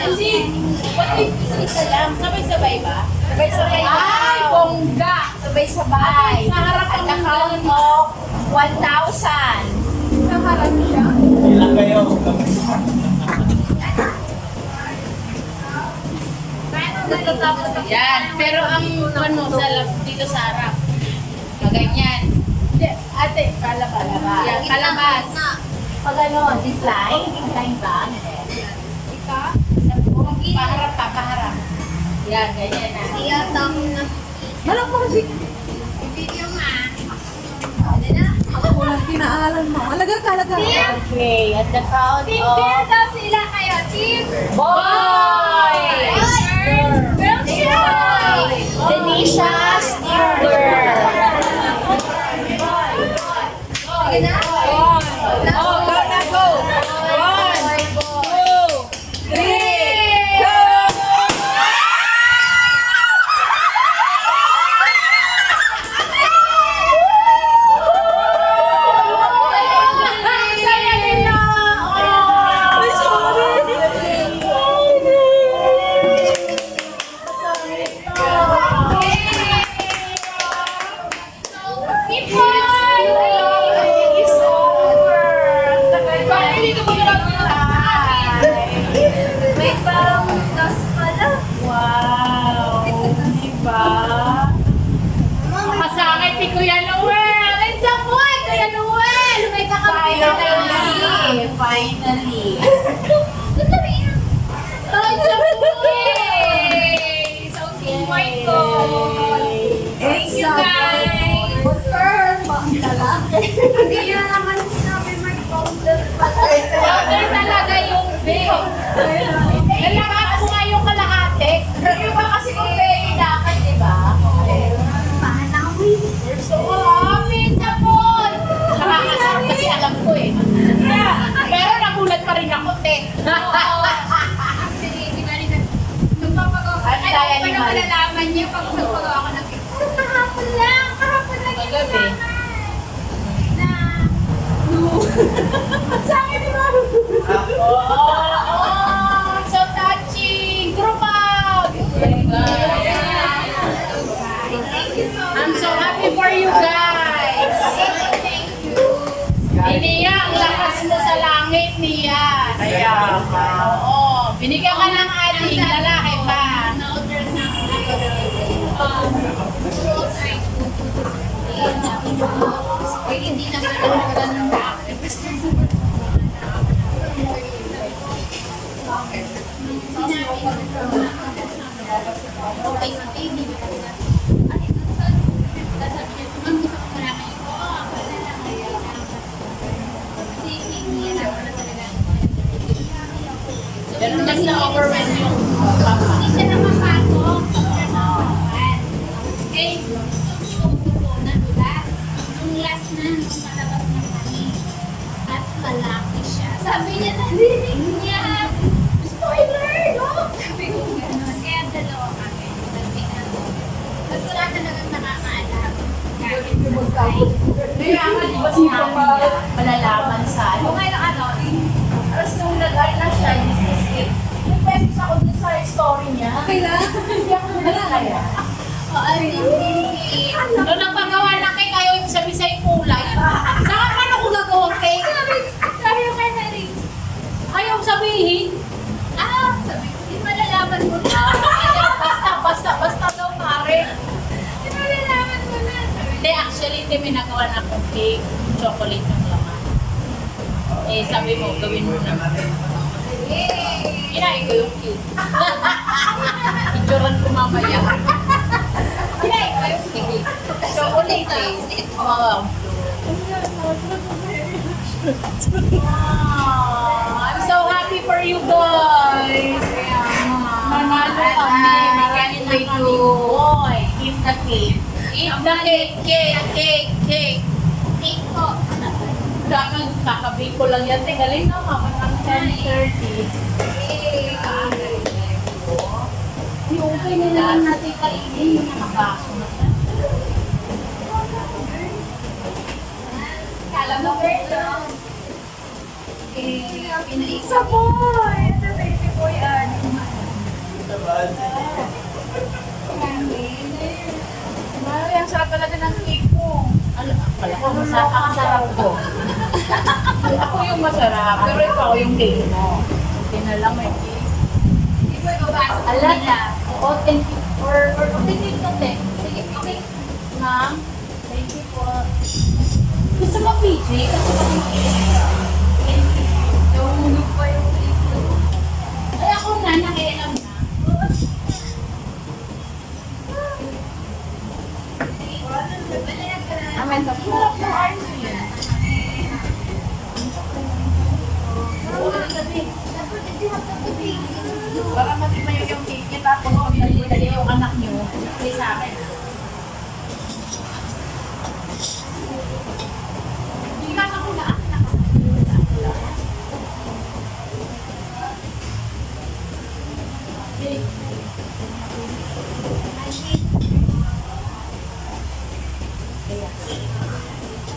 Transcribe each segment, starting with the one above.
Kasi, 150 isa lang. Sabay-sabay ba? Sabay-sabay. Ay, bongga! Sabay-sabay. Sa harap At ng account mo, 1,000. Nakaharap siya. Ilang kayo? Natatapos na. Yan. Pero ang ano, dito sa harap. Kaganyan. Ate, kalabas. Yan, kalabas. Pag ano, decline? Decline ba? Ika? Paharap pa, paharap. Yan, ganyan na. Malak mo kasi. Video nga. Walang kinaalan mo. Alaga ka, alaga. Okay, at the count Team of... girl daw sila kayo. Team Boy! girl show! Denisha Steeler. Sige na. Oh, go na, go. 1, 2, 3, go! Saya nila! Ay, sorry. Keep on! Bakit dito mo nag-try? May parang das pala. Wow! Diba? Kasakit ni Kuya Noel! It's a boy, Kuya Noel! May kakapit na Finally! Finally! It's a boy! So, team white ko. Thank you, guys! Hindi na naman sinabi may powder pala. Powder talaga yung big. Nalakat ko nga yung kalahati. Yung ba kasi kung pwede dapat, di ba? So, happy sa boy! Nakakasarap kasi alam ko eh. Pero nagulat pa rin ako, te. Actually, sinarisan. Nung papagawa ko, Ano kaya ni paano Mari? malalaman niya pag magpagawa ko ng cake? Kahapon lang Paggabi. na, sa akin ni Maro. Oh, so touching! Group out! Thank you so much. I'm so happy for you guys! Thank you. Nia, ang lakas mo sa langit, Nia. Kaya ka. Oo. Binigyan ka ng ating lalaki pa. Na-order na ako. Ay, hindi naman ako ganun na. Okay, sa baby. Ay, sabi niya, ma'am, gusto ko wala kayo. Oo, wala lang kayo. Kasi hindi na ako na talaga. Pero mas na-overwhelm yung papa. Hindi siya nakapasok sa pernakawan. Eh, yung ko nadulas. Nung last na, nung palabas na kami. At malaki siya. Sabi niya, narinig niya. Spoiler, no? Sabi ko gano'n. Kaya dalawa kami. Kasi ano. Kasi wala talagang nakakaalam. Kahit sa side. Kaya nga, di ba sinabi niya, malalaman sa ano? Kung ngayon ano, Tapos nung nag-art na siya, yung message ako dun sa story niya. Okay lang. Hindi ako nalala. o asin-sin. Nung nagpagawa ng cake, ayaw yung sabi sa'yo kulay. Saka paano ko gagawang cake? Sabi ko kay Nari, Ayaw sabihin. sabi ko, di malalaman mo na. Basta daw pare. Di malalaman mo na. Sabi Hindi, actually, hindi may nagawa na akong cake. Chocolate ng laman. Eh, sabi mo, gawin mo na. Yay! Kinain ko yung cake. Ituran ko mamaya. Yay! Ay, sige. Chocolate eh. Oo. I'm so happy for you guys. Manalo kami. Can't wait to eat the cake. Eat the cake, cake. Cake po. Kakabing ko lang yan. Galing na mama ng 10:30. Yay! Yung okay na lang natin kainin yung nakabaso na siya. Kala mo, girl, pinaisa Boy! Ito, baby boy, Ay, ang sarap talaga ng cake mo. Pala ko, ang sarap ko. Ako yung masarap, pero ikaw yung cake mo. Hindi na lang may cake. Hindi ko ibabasa ko Alam nila. authentic or authentic to te. Sige, okay. Ma'am, thank you po. Gusto mo PJ? Gusto mo PJ? Nahulog pa yung cake ko. Ay, ako na, nakialam na. Amen, sa sarap ng ice cream. Para matimayo yung cake niya, tapos kung dali yung anak niyo, please sa akin. Hindi ka nakulaan.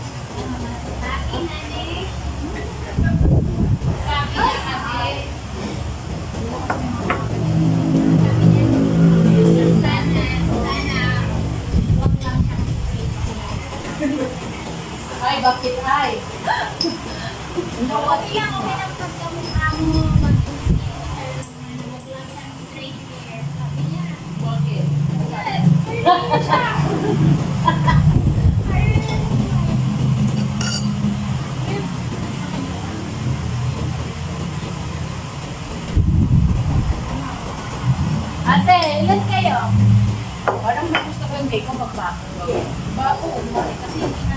Happy na ni. Happy na kasi. Sana, wag lang siyang Ay, bakit ay? okay lang, okay lang pagkamukha mo mag-consider naman, wag lang siyang straight hair. Sabi niya, Bakit? ayun siya. Ate, ilan kayo? Parang mas gusto ko yung cake ko magbako. Bako, kasi hindi na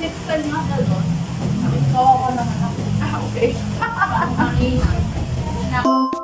next time nga dalon. Ikaw ako naman ako. Ah, okay. Ako ang